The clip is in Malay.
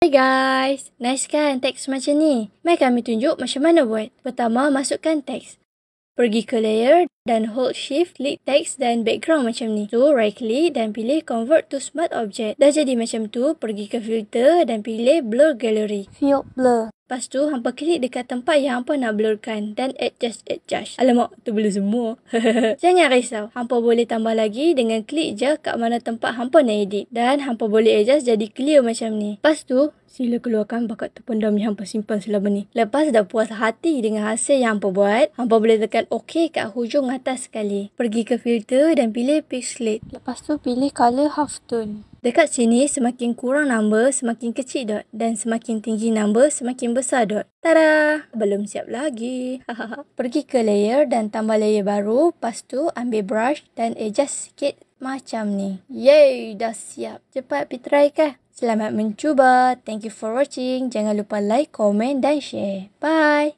Hey guys, nice kan teks macam ni? Mari kami tunjuk macam mana buat. Pertama, masukkan teks. Pergi ke layer dan hold shift, klik teks dan background macam ni. So, right click dan pilih convert to smart object. Dah jadi macam tu, pergi ke filter dan pilih blur gallery. Field blur. Lepas tu, hampa klik dekat tempat yang hampa nak blurkan dan adjust. Alamak, tu blur semua. Jangan risau, hampa boleh tambah lagi dengan klik je kat mana tempat hampa nak edit. Dan hampa boleh adjust jadi clear macam ni. Lepas tu, sila keluarkan bakat terpendam yang hampa simpan selama ni. Lepas dah puas hati dengan hasil yang hampa buat, hampa boleh tekan OK kat hujung atas sekali. Pergi ke filter dan pilih pixelate. Lepas tu pilih color halftone. Dekat sini, semakin kurang number, semakin kecil dot. Dan semakin tinggi number, semakin besar dot. Tada! Belum siap lagi. Pergi ke layer dan tambah layer baru. Lepas tu, ambil brush dan adjust sikit macam ni. Yeay! Dah siap. Cepat pergi try kah? Selamat mencuba. Thank you for watching. Jangan lupa like, komen dan share. Bye!